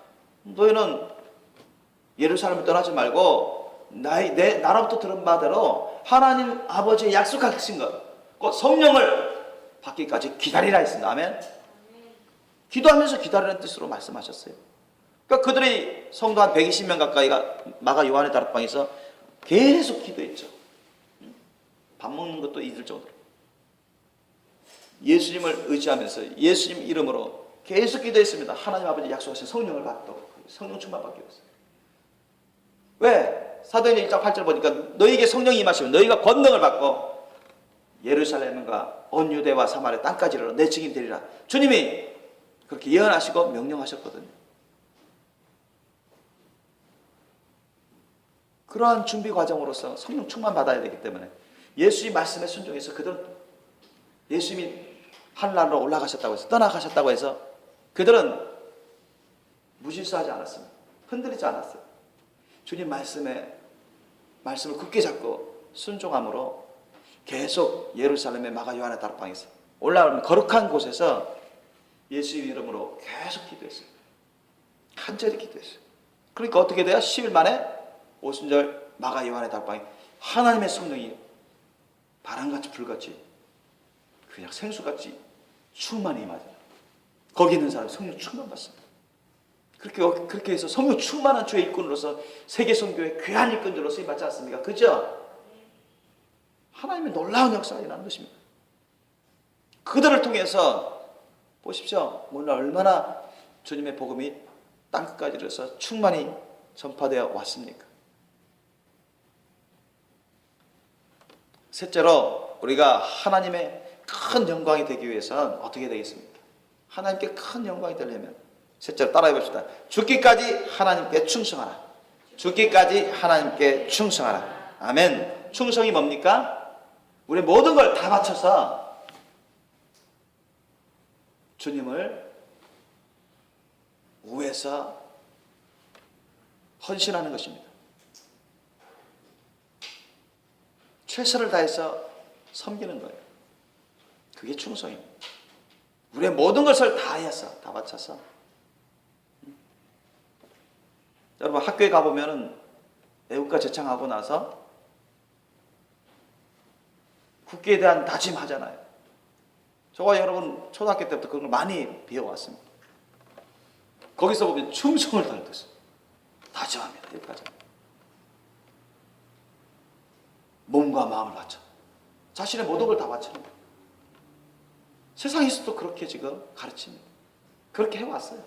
너희는 예루살렘을 떠나지 말고 나로부터 들은 바대로 하나님 아버지의 약속하신 것 곧 성령을 받기까지 기다리라 했습니다. 아멘. 기도하면서 기다리라는 뜻으로 말씀하셨어요. 그러니까 그들이 성도 한 120명 가까이가 마가 요한의 다락방에서 계속 기도했죠. 밥 먹는 것도 잊을 정도로. 예수님을 의지하면서 예수님 이름으로 계속 기도했습니다. 하나님 아버지 약속하신 성령을 받도록, 성령 충만 받기 위해서. 왜? 사도행전 1장 8절 보니까 너희에게 성령이 임하시면 너희가 권능을 받고 예루살렘과 온 유대와 사마리아 땅까지 이르러 내 증인 되리라. 주님이 그렇게 예언하시고 명령하셨거든요. 그러한 준비 과정으로서 성령 충만 받아야 되기 때문에 예수의 말씀에 순종해서 그들은 예수님이 하늘나라로 올라가셨다고 해서 떠나가셨다고 해서 그들은 무질서하지 않았습니다. 흔들리지 않았어요. 주님 말씀을 굳게 잡고 순종함으로 계속 예루살렘의 마가 요한의 다락방에서 올라오는 거룩한 곳에서 예수의 이름으로 계속 기도했어요. 간절히 기도했어요. 그러니까 어떻게 돼요? 10일 만에 오순절 마가 요한의 다락방에 하나님의 성령이 바람같이 불같이 그냥 생수같이 충만히 임하잖아요. 거기 있는 사람이 성령 충만 받습니다. 그렇게 해서 성령 충만한 주의 일꾼으로서 세계 선교의 귀한 일꾼들로 쓰임 받지 않습니까? 그죠? 하나님의 놀라운 역사가 일어나는 것입니다. 그들을 통해서 보십시오. 오늘 얼마나 주님의 복음이 땅끝까지 이르러서 충만히 전파되어 왔습니까? 셋째로 우리가 하나님의 큰 영광이 되기 위해서는 어떻게 되겠습니까? 하나님께 큰 영광이 되려면 셋째로 따라해 봅시다. 죽기까지 하나님께 충성하라. 죽기까지 하나님께 충성하라. 아멘. 충성이 뭡니까? 우리 모든 걸 다 바쳐서 주님을 위해서 헌신하는 것입니다. 최선을 다해서 섬기는 거예요. 그게 충성입니다. 우리의 모든 것을 다 해서, 다 바쳐서. 여러분 학교에 가보면은 애국가 제창하고 나서 국기에 대한 다짐하잖아요. 저와 여러분 초등학교 때부터 그런 걸 많이 배워왔습니다. 거기서 보면 충성을 다할 뜻을 다짐합니다. 여기까지. 몸과 마음을 바쳐. 자신의 모든 걸 다 바치는 거예요. 세상에서도 그렇게 지금 가르칩니다. 그렇게 해왔어요.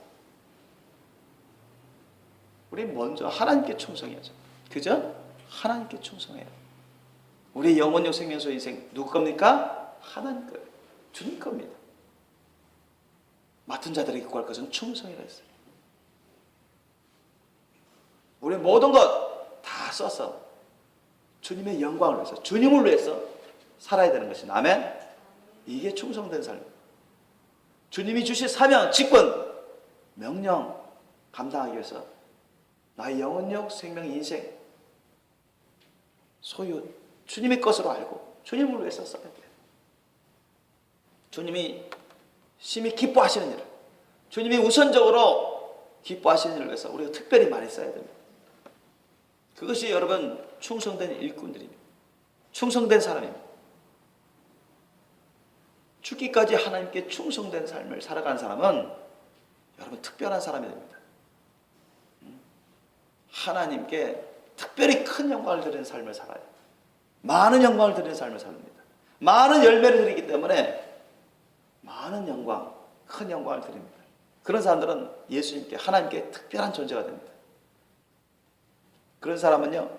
우리 먼저 하나님께 충성해야죠. 그죠? 하나님께 충성해요. 우리 영혼력 생명수 인생 누구 겁니까? 하나님 거예요. 주님 겁니다. 맡은 자들에게 구할 것은 충성이라 했어요. 우리 모든 것 다 써서 주님의 영광을 위해서, 주님을 위해서 살아야 되는 것입니다. 아멘? 이게 충성된 삶입니다. 주님이 주신 사명, 직분, 명령 감당하기 위해서 나의 영혼력, 생명, 인생, 소유, 주님의 것으로 알고 주님을 위해서 써야 돼요. 주님이 심히 기뻐하시는 일을, 주님이 우선적으로 기뻐하시는 일을 위해서 우리가 특별히 많이 써야 됩니다. 그것이 여러분 충성된 일꾼들입니다. 충성된 사람입니다. 죽기까지 하나님께 충성된 삶을 살아가는 사람은 여러분 특별한 사람이 됩니다. 하나님께 특별히 큰 영광을 드리는 삶을 살아요. 많은 영광을 드리는 삶을 삽니다. 많은 열매를 드리기 때문에 많은 영광, 큰 영광을 드립니다. 그런 사람들은 예수님께, 하나님께 특별한 존재가 됩니다. 그런 사람은요,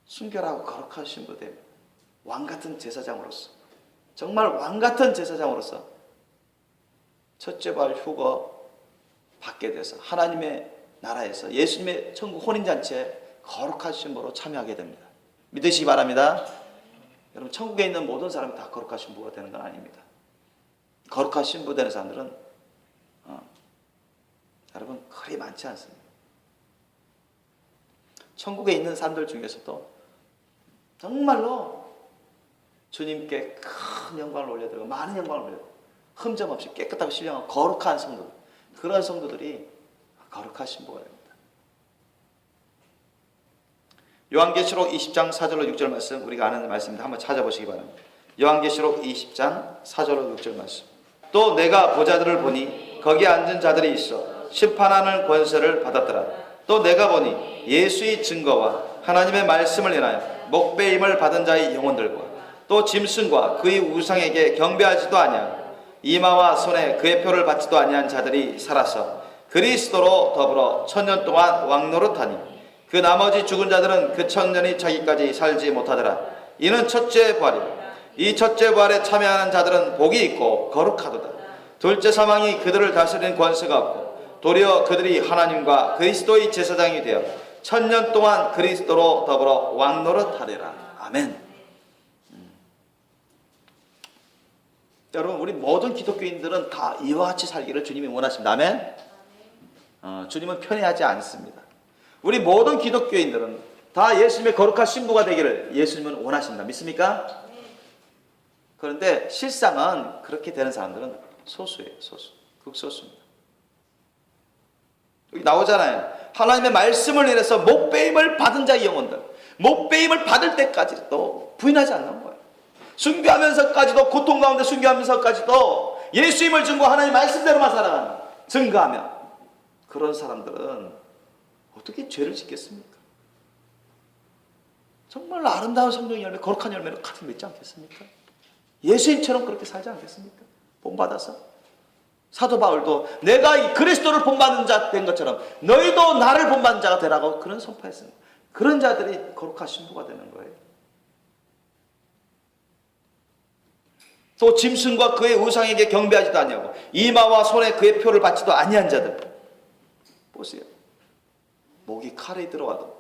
순결하고 거룩하신 분 됩니다. 왕같은 제사장으로서, 정말 왕같은 제사장으로서 첫째 발 휴거 받게 돼서 하나님의 나라에서 예수님의 천국 혼인잔치에 거룩한 신부로 참여하게 됩니다. 믿으시기 바랍니다. 여러분 천국에 있는 모든 사람이 다 거룩한 신부가 되는 건 아닙니다. 거룩한 신부 되는 사람들은 여러분 그리 많지 않습니다. 천국에 있는 사람들 중에서도 정말로 주님께 큰 영광을 올려드리고 많은 영광을 올려드리고 흠점 없이 깨끗하고 신령하고 거룩한 성도들, 그런 성도들이 거룩한 신부가 됩니다. 요한계시록 20장 4절로 6절 말씀, 우리가 아는 말씀인데 한번 찾아보시기 바랍니다. 요한계시록 20장 4절로 6절 말씀. 또 내가 보좌들을 보니 거기 앉은 자들이 있어 심판하는 권세를 받았더라. 또 내가 보니 예수의 증거와 하나님의 말씀을 인하여 목배임을 받은 자의 영혼들과 또 짐승과 그의 우상에게 경배하지도 아니하고 이마와 손에 그의 표를 받지도 아니한 자들이 살아서 그리스도로 더불어 1000년 동안 왕노릇하니 그 나머지 죽은 자들은 그 1000년이 차기까지 살지 못하더라. 이는 첫째 부활이라. 이 첫째 부활에 참여하는 자들은 복이 있고 거룩하도다. 둘째 사망이 그들을 다스리는 권세가 없고 도리어 그들이 하나님과 그리스도의 제사장이 되어 1000년 동안 그리스도로 더불어 왕노릇하리라. 아멘. 여러분, 우리 모든 기독교인들은 다 이와 같이 살기를 주님이 원하십니다. 아멘. 주님은 편애하지 않습니다. 우리 모든 기독교인들은 다 예수님의 거룩한 신부가 되기를 예수님은 원하십니다. 믿습니까? 그런데 실상은 그렇게 되는 사람들은 소수예요. 소수. 극소수입니다. 여기 나오잖아요. 하나님의 말씀을 인해서 목배임을 받은 자의 영혼들, 목배임을 받을 때까지도 부인하지 않는 거예요. 순교하면서까지도, 고통 가운데 순교하면서까지도 예수님을 증거 하나님 말씀대로만 살아가는, 증거하면 그런 사람들은 어떻게 죄를 짓겠습니까? 정말 아름다운 성령의 열매, 거룩한 열매를 가득 맺지 않겠습니까? 예수님처럼 그렇게 살지 않겠습니까? 본받아서. 사도 바울도 내가 이 그리스도를 본받는 자 된 것처럼 너희도 나를 본받는 자가 되라고 그런 선포했습니다. 그런 자들이 거룩한 신부가 되는 거예요. 또 짐승과 그의 우상에게 경배하지도 아니하고 이마와 손에 그의 표를 받지도 아니한 자들. 보세요. 목이 칼에 들어와도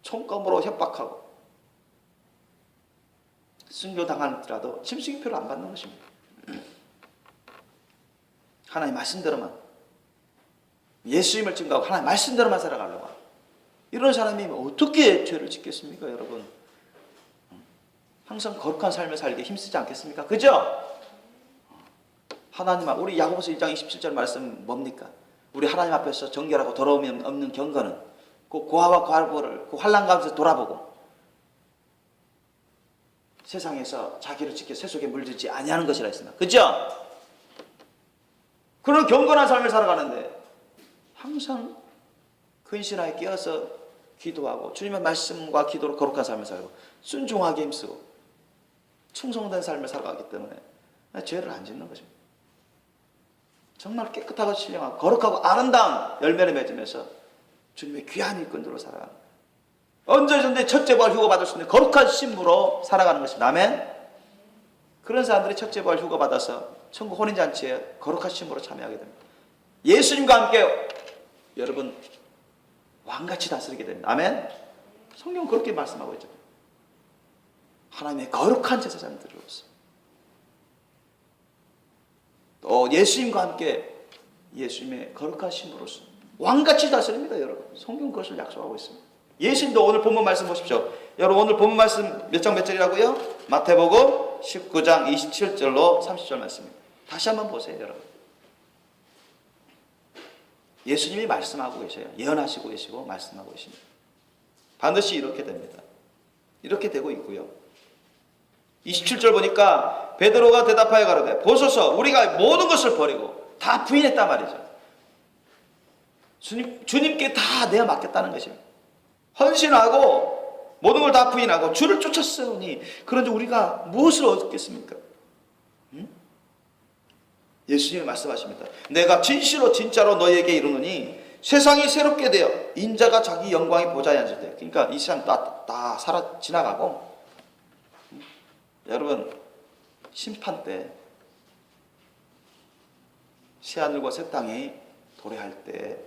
총검으로 협박하고 순교당하더라도 짐승의 표를 안 받는 것입니다. 하나님 말씀대로만, 예수님을 증거하고 하나님 말씀대로만 살아가려고 하고, 이런 사람이 어떻게 죄를 짓겠습니까, 여러분? 항상 거룩한 삶을 살기 힘쓰지 않겠습니까? 그죠? 하나님 앞, 우리 야고보서 1장 27절 말씀 뭡니까? 우리 하나님 앞에서 정결하고 더러움이 없는 경건은 그 고아와 과부를 그 환난 가운데서 돌아보고 세상에서 자기를 지켜 세속에 물들지 아니하는 것이라 했습니다. 그죠? 그런 경건한 삶을 살아가는데 항상 근신하에 깨어서 기도하고 주님의 말씀과 기도로 거룩한 삶을 살고 순종하기 힘쓰고 충성된 삶을 살아가기 때문에 죄를 안 짓는 것입니다. 정말 깨끗하고 신령하고 거룩하고 아름다운 열매를 맺으면서 주님의 귀한 일꾼들로 살아가는 거예요. 언제든지 첫째 부활 휴거 받을 수 있는 거룩한 신부로 살아가는 것입니다. 아멘. 그런 사람들이 첫째 부활 휴거 받아서 천국 혼인잔치에 거룩한 신부로 참여하게 됩니다. 예수님과 함께 여러분 왕같이 다스리게 됩니다. 아멘. 성경 그렇게 말씀하고 있죠. 하나님의 거룩한 제사장들로서 또 예수님과 함께 예수님의 거룩한 신부로서 왕같이 다스립니다. 여러분 성경 그것을 약속하고 있습니다. 예수님도 오늘 본문 말씀 보십시오. 여러분 오늘 본문 말씀 몇 장 몇 절이라고요? 마태복음 19장 27절로 30절 말씀입니다. 다시 한번 보세요. 여러분 예수님이 말씀하고 계셔요. 예언하시고 계시고 말씀하고 계십니다. 반드시 이렇게 됩니다. 이렇게 되고 있고요. 27절 보니까 베드로가 대답하여 가로되 보소서 우리가 모든 것을 버리고 다 부인했단 말이죠. 주님께 다 내어 맡겼다는 것입니다. 헌신하고 모든 걸 다 부인하고 주를 쫓았으니 그런데 우리가 무엇을 얻겠습니까? 예수님이 말씀하십니다. 내가 진실로 진짜로 너희에게 이르노니 세상이 새롭게 되어 인자가 자기 영광의 보좌에 앉을 때, 그러니까 이 세상 다 지나가고 여러분 심판 때 새하늘과 새 땅이 도래할 때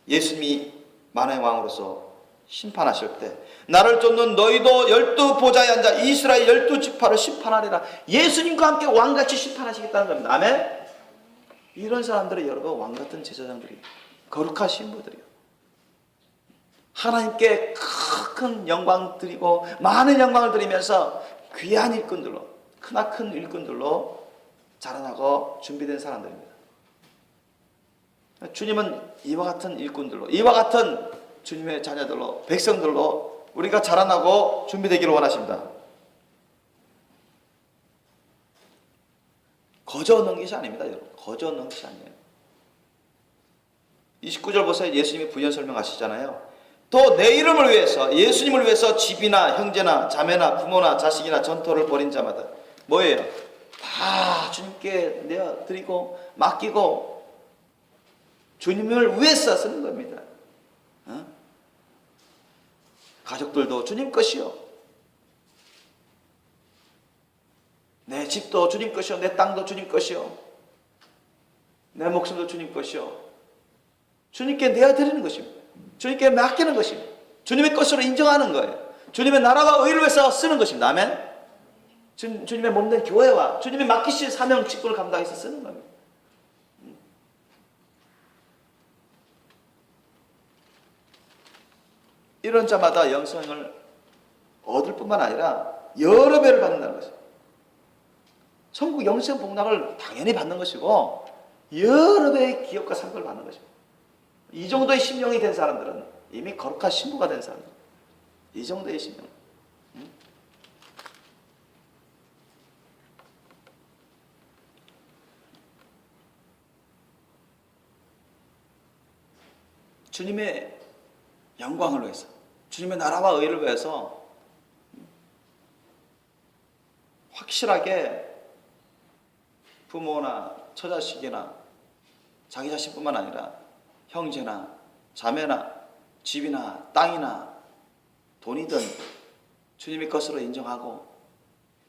예수님이 만왕의 왕으로서 심판하실 때 나를 쫓는 너희도 12 보좌에 앉아 이스라엘 12지파를 심판하리라. 예수님과 함께 왕같이 심판하시겠다는 겁니다. 아멘. 이런 사람들이 여러분 왕같은 제사장들이 거룩한 신부들이요. 하나님께 큰 영광 드리고 많은 영광을 드리면서 귀한 일꾼들로 크나큰 일꾼들로 자라나고 준비된 사람들입니다. 주님은 이와 같은 일꾼들로 이와 같은 주님의 자녀들로 백성들로 우리가 자라나고 준비되기를 원하십니다. 거저 얻는 것이 아닙니다, 여러분. 거저 얻는 것이 아니에요. 29절 보세요. 예수님이 부연 설명하시잖아요. 또 내 이름을 위해서, 예수님을 위해서 집이나 형제나 자매나 부모나 자식이나 전토를 벌인 자마다 뭐예요? 다 주님께 내어드리고 맡기고 주님을 위해서 쓰는 겁니다. 가족들도 주님 것이요, 내 집도 주님 것이요, 내 땅도 주님 것이요, 내 목숨도 주님 것이요, 주님께 내어드리는 것입니다. 주님께 맡기는 것입니다. 주님의 것으로 인정하는 거예요. 주님의 나라와 의를 위해서 쓰는 것입니다. 아멘. 주님의 몸된 교회와 주님의 맡기신 사명 직분을 감당해서 쓰는 겁니다. 이런 자마다 영생을 얻을 뿐만 아니라 여러 배를 받는다는 것입니다. 천국 영생 복락을 당연히 받는 것이고 여러 배의 기업과 상급을 받는 것입니다. 이 정도의 심령이 된 사람들은 이미 거룩한 신부가 된 사람들. 이 정도의 심령. 주님의 영광을 위해서, 주님의 나라와 의를 위해서 확실하게 부모나 처자식이나 자기 자신뿐만 아니라 형제나 자매나 집이나 땅이나 돈이든 주님의 것으로 인정하고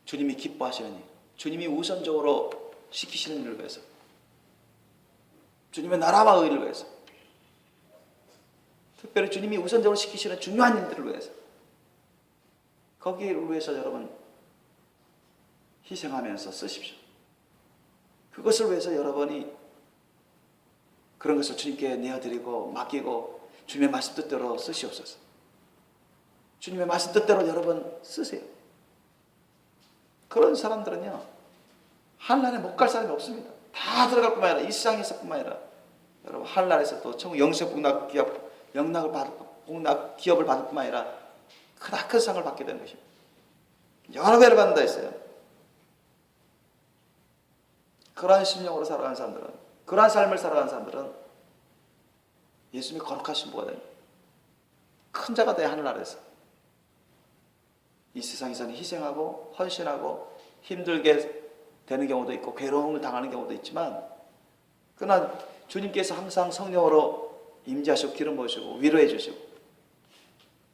주님이 기뻐하시는 일, 주님이 우선적으로 시키시는 일을 위해서, 주님의 나라와 의를 위해서, 특별히 주님이 우선적으로 시키시는 중요한 일들을 위해서, 거기를 위해서 여러분 희생하면서 쓰십시오. 그것을 위해서 여러분이 그런 것을 주님께 내어드리고 맡기고 주님의 말씀 뜻대로 쓰시옵소서. 주님의 말씀 뜻대로 여러분 쓰세요. 그런 사람들은요, 하늘나라에 못 갈 사람이 없습니다. 다 들어갈 뿐만 아니라 이 세상에서 뿐만 아니라 여러분 하늘나라에서 또 천국 영생 복락 기업 영락을 받을 복락 기업을 받을 뿐만 아니라 크나큰 상을 받게 되는 것입니다. 여러 배를 받는다 했어요. 그러한 심령으로 살아가는 사람들은, 그러한 삶을 살아가는 사람들은 예수님이 거룩한 신부가 됩니다. 큰 자가 돼야 하늘나라에서. 이 세상에서는 희생하고 헌신하고 힘들게 되는 경우도 있고 괴로움을 당하는 경우도 있지만, 그러나 주님께서 항상 성령으로 임재하시고 기름 부으시고 위로해 주시고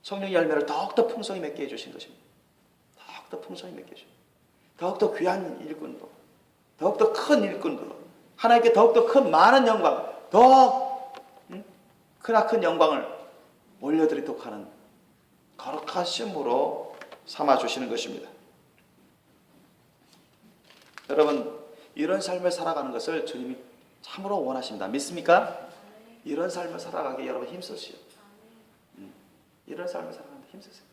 성령 열매를 더욱더 풍성히 맺게 해주신 것입니다. 더욱더 풍성히 맺게 해주시고 더욱더 귀한 일꾼으로, 더욱더 큰 일꾼으로, 하나님께 더욱더 큰 많은 영광, 더 크나큰 영광을 올려드리도록 하는 거룩한 신부로 삼아주시는 것입니다. 여러분, 이런 삶을 살아가는 것을 주님이 참으로 원하십니다. 믿습니까? 이런 삶을 살아가기 여러분 힘쓰시오. 이런 삶을 살아가는데 힘쓰세요.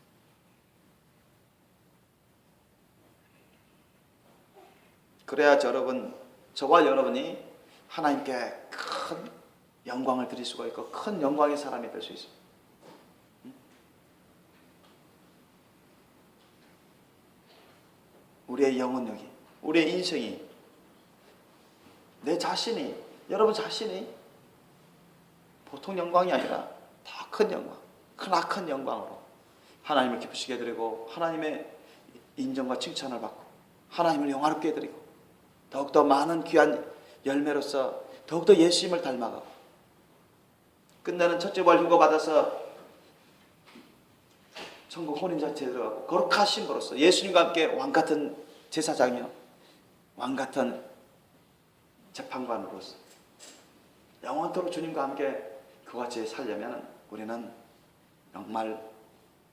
그래야 저와 여러분이 하나님께 큰 영광을 드릴 수가 있고 큰 영광의 사람이 될 수 있습니다. 우리의 영혼력이, 우리의 인생이, 내 자신이, 여러분 자신이 보통 영광이 아니라 더 큰 영광, 크나큰 영광으로 하나님을 기쁘시게 해드리고 하나님의 인정과 칭찬을 받고 하나님을 영화롭게 해드리고 더욱더 많은 귀한 열매로서 더욱더 예수님을 닮아가고 끝내는 첫째 부활 휴거 받아서 천국 혼인잔치에 들어가고 거룩한 신부로서 예수님과 함께 왕같은 제사장이요 왕같은 재판관으로서 영원토록 주님과 함께 그같이 살려면 우리는 정말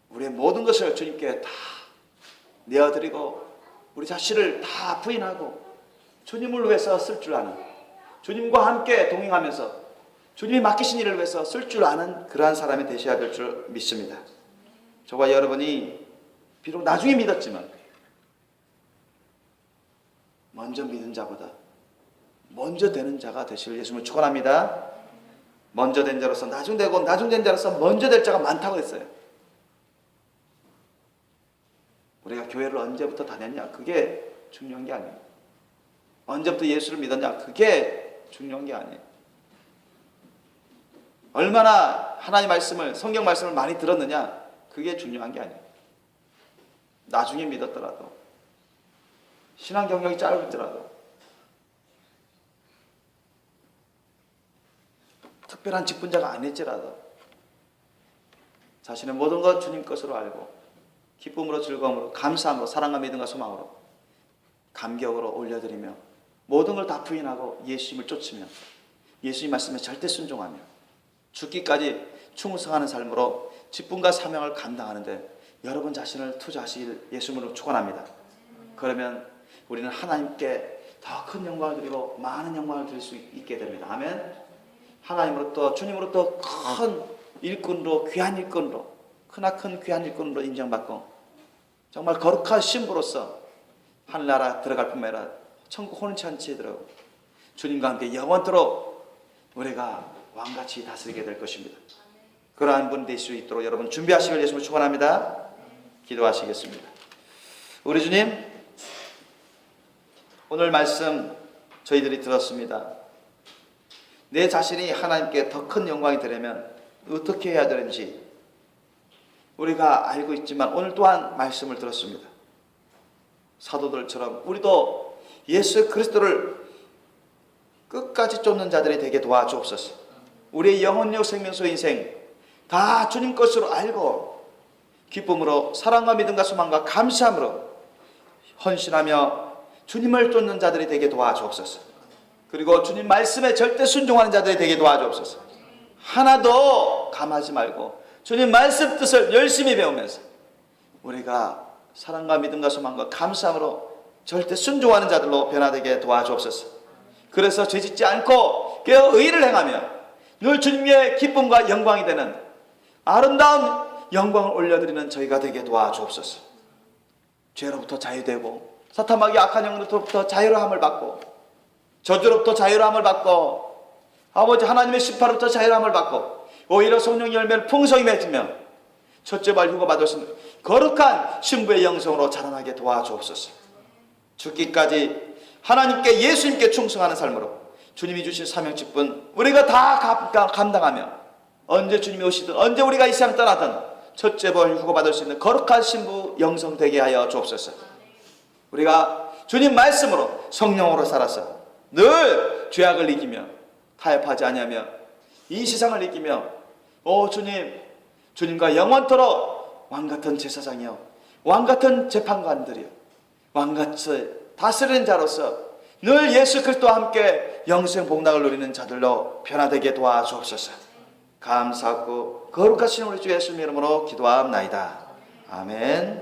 우리의 모든 것을 주님께 다 내어드리고 우리 자신을 다 부인하고 주님을 위해서 쓸 줄 아는, 주님과 함께 동행하면서 주님이 맡기신 일을 위해서 쓸 줄 아는 그러한 사람이 되셔야 될 줄 믿습니다. 저와 여러분이 비록 나중에 믿었지만 먼저 믿은 자보다 먼저 되는 자가 되시길 예수님을 축원합니다. 먼저 된 자로서 나중 되고 나중 된 자로서 먼저 될 자가 많다고 했어요. 우리가 교회를 언제부터 다녔냐 그게 중요한 게 아니에요. 언제부터 예수를 믿었냐, 그게 중요한 게 아니에요. 얼마나 하나님 말씀을, 성경 말씀을 많이 들었느냐, 그게 중요한 게 아니에요. 나중에 믿었더라도, 신앙 경력이 짧을지라도, 특별한 직분자가 아닐지라도 자신의 모든 것 주님 것으로 알고 기쁨으로, 즐거움으로, 감사함으로, 사랑과 믿음과 소망으로, 감격으로 올려드리며 모든 걸 다 부인하고 예수님을 쫓으며 예수님 말씀에 절대 순종하며 죽기까지 충성하는 삶으로 직분과 사명을 감당하는데 여러분 자신을 투자하시길 예수님으로 축원합니다. 그러면 우리는 하나님께 더 큰 영광을 드리고 많은 영광을 드릴 수 있게 됩니다. 아멘. 하나님으로부터, 주님으로부터 큰 일꾼으로, 귀한 일꾼으로, 크나큰 귀한 일꾼으로 인정받고 정말 거룩한 신부로서 하늘나라 들어갈 뿐만 아니라 천국 혼인잔치에 들어가고 주님과 함께 영원토록 우리가 왕같이 다스리게 될 것입니다. 그러한 분 될 수 있도록 여러분 준비하시길 예수님을 축원합니다. 기도하시겠습니다. 우리 주님, 오늘 말씀 저희들이 들었습니다. 내 자신이 하나님께 더 큰 영광이 되려면 어떻게 해야 되는지 우리가 알고 있지만 오늘 또한 말씀을 들었습니다. 사도들처럼 우리도 예수 그리스도를 끝까지 쫓는 자들이 되게 도와주옵소서. 우리의 영혼력, 생명수, 인생 다 주님 것으로 알고 기쁨으로, 사랑과 믿음과 소망과 감사함으로 헌신하며 주님을 쫓는 자들이 되게 도와주옵소서. 그리고 주님 말씀에 절대 순종하는 자들이 되게 도와주옵소서. 하나도 감하지 말고 주님 말씀 뜻을 열심히 배우면서 우리가 사랑과 믿음과 소망과 감사함으로 절대 순종하는 자들로 변화되게 도와주옵소서. 그래서 죄짓지 않고 깨어 의를 행하며 늘 주님의 기쁨과 영광이 되는 아름다운 영광을 올려드리는 저희가 되게 도와주옵소서. 죄로부터 자유되고 사탄마귀 악한 영으로부터 자유함을 받고 저주로부터 자유함을 받고 아버지 하나님의 심판으로부터 자유함을 받고 오히려 성령 열매를 풍성히 맺으며 첫째 발 휴거 받을 수 있는 거룩한 신부의 영성으로 자라나게 도와주옵소서. 죽기까지 하나님께, 예수님께 충성하는 삶으로 주님이 주신 사명 직분 우리가 다 감당하며 언제 주님이 오시든 언제 우리가 이 세상 떠나든 첫째 벌 휴거 받을 수 있는 거룩한 신부 영성 되게 하여 주옵소서. 우리가 주님 말씀으로 성령으로 살아서 늘 죄악을 이기며 타협하지 아니하며 이 세상을 이기며 오 주님, 주님과 영원토록 왕같은 제사장이여 왕같은 재판관들이여 왕같이 다스리는 자로서 늘 예수 그리스도와 함께 영생 복락을 누리는 자들로 변화되게 도와주옵소서. 감사하고 거룩하신 우리 주 예수님 이름으로 기도하옵나이다. 아멘.